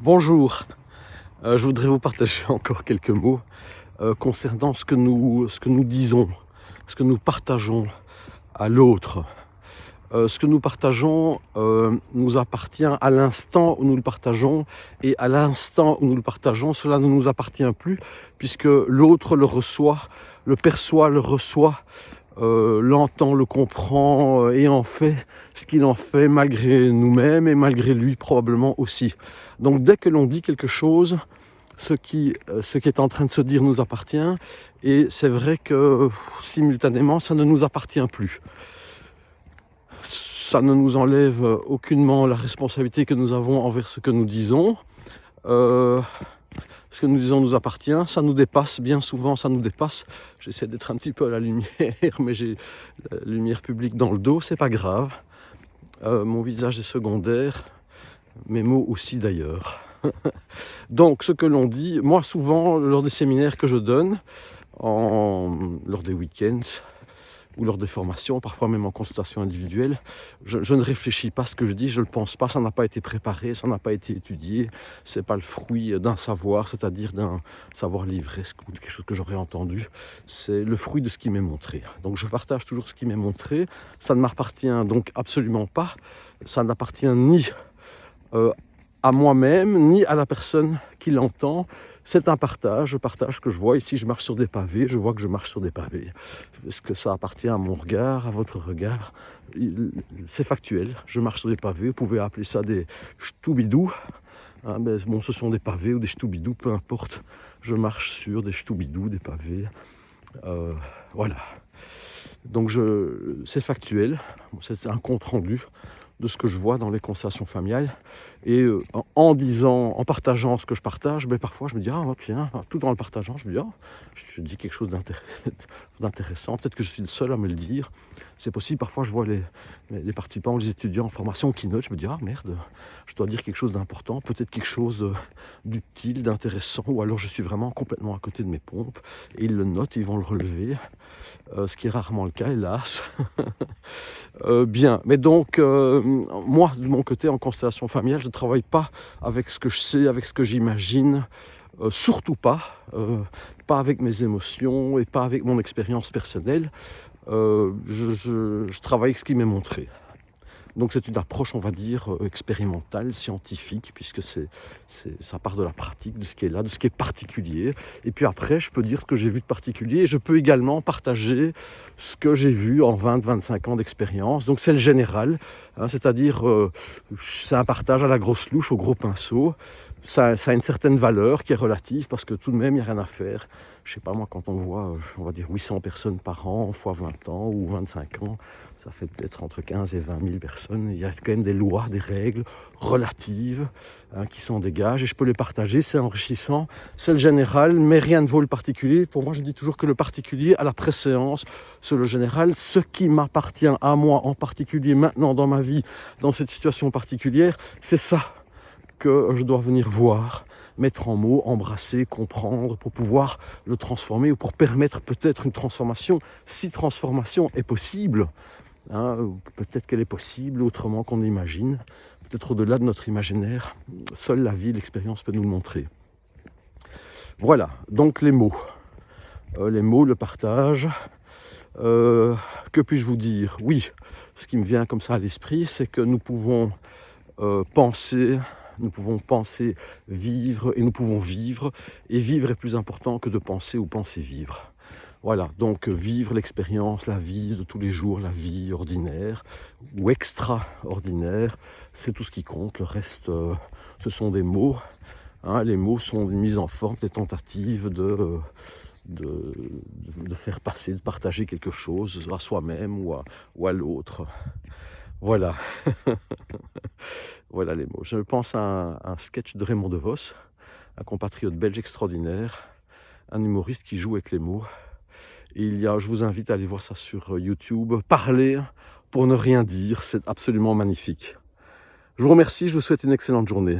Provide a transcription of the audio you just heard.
Bonjour, je voudrais vous partager encore quelques mots concernant ce que nous disons, ce que nous partageons à l'autre. Ce que nous partageons nous appartient à l'instant où nous le partageons, et à l'instant où nous le partageons, cela ne nous appartient plus, puisque l'autre le reçoit, le perçoit, le reçoit, l'entend, le comprend et en fait ce qu'il en fait malgré nous-mêmes et malgré lui probablement aussi. Donc dès que l'on dit quelque chose, ce qui est en train de se dire nous appartient, et c'est vrai que simultanément ça ne nous appartient plus. Ça ne nous enlève aucunement la responsabilité que nous avons envers ce que nous disons. Ce que nous disons nous appartient, ça nous dépasse, bien souvent ça nous dépasse. J'essaie d'être un petit peu à la lumière, mais j'ai la lumière publique dans le dos, c'est pas grave. Mon visage est secondaire, mes mots aussi d'ailleurs. Donc ce que l'on dit, moi souvent lors des séminaires que je donne, lors des week-ends, ou lors des formations, parfois même en consultation individuelle, je ne réfléchis pas à ce que je dis, je ne le pense pas, ça n'a pas été préparé, ça n'a pas été étudié, c'est pas le fruit d'un savoir, c'est-à-dire d'un savoir livresque ou de quelque chose que j'aurais entendu, c'est le fruit de ce qui m'est montré. Donc je partage toujours ce qui m'est montré, ça ne m'appartient donc absolument pas, ça n'appartient ni à moi-même, ni à la personne qui l'entend. C'est un partage, je partage ce que je vois. Ici, je marche sur des pavés, je vois que je marche sur des pavés. Est-ce que ça appartient à mon regard, à votre regard? C'est factuel, je marche sur des pavés, vous pouvez appeler ça des ch'toubidous. Hein, mais bon, ce sont des pavés ou des ch'toubidous, peu importe. Je marche sur des ch'toubidous, des pavés. Voilà. Donc c'est factuel, c'est un compte rendu de ce que je vois dans les constellations familiales, et en partageant ce que je partage, ben parfois je me dis tiens, tout en le partageant, je me dis je dis quelque chose d'intéressant, peut-être que je suis le seul à me le dire, c'est possible. Parfois je vois les participants, les étudiants en formation qui notent, je me dis merde, je dois dire quelque chose d'important, peut-être quelque chose d'utile, d'intéressant, ou alors je suis vraiment complètement à côté de mes pompes, et ils le notent, ils vont le relever, ce qui est rarement le cas, hélas. Bien, mais donc moi de mon côté en constellation familiale, je ne travaille pas avec ce que je sais, avec ce que j'imagine, surtout pas avec mes émotions et pas avec mon expérience personnelle. Je travaille avec ce qui m'est montré. Donc c'est une approche, on va dire, expérimentale, scientifique, puisque ça part de la pratique, de ce qui est là, de ce qui est particulier. Et puis après, je peux dire ce que j'ai vu de particulier, et je peux également partager ce que j'ai vu en 20-25 ans d'expérience. Donc c'est le général, hein, c'est-à-dire c'est un partage à la grosse louche, au gros pinceau. Ça a une certaine valeur qui est relative, parce que tout de même, il n'y a rien à faire. Je sais pas moi, quand on voit, on va dire 800 personnes par an, fois 20 ans ou 25 ans, ça fait peut-être entre 15 et 20 000 personnes. Il y a quand même des lois, des règles relatives qui s'en dégagent, et je peux les partager, c'est enrichissant. C'est le général, mais rien ne vaut le particulier. Pour moi, je dis toujours que le particulier a la préséance sur le général. Ce qui m'appartient à moi en particulier, maintenant dans ma vie, dans cette situation particulière, c'est ça que je dois venir voir, mettre en mots, embrasser, comprendre, pour pouvoir le transformer, ou pour permettre peut-être une transformation, si transformation est possible. Hein, peut-être qu'elle est possible autrement qu'on imagine, peut-être au-delà de notre imaginaire. Seule la vie, l'expérience peut nous le montrer. Voilà, donc les mots, le partage. Que puis-je vous dire? Oui, ce qui me vient comme ça à l'esprit, c'est que nous pouvons penser, vivre, et nous pouvons vivre, et vivre est plus important que de penser ou penser vivre. Voilà, donc vivre l'expérience, la vie de tous les jours, la vie ordinaire ou extraordinaire, c'est tout ce qui compte. Le reste, ce sont des mots. Hein, les mots sont une mise en forme, des tentatives de faire passer, de partager quelque chose à soi-même ou à l'autre. Voilà. Voilà les mots. Je pense à un sketch de Raymond DeVos, un compatriote belge extraordinaire, un humoriste qui joue avec les mots. Et je vous invite à aller voir ça sur YouTube. Parler pour ne rien dire, c'est absolument magnifique. Je vous remercie, je vous souhaite une excellente journée.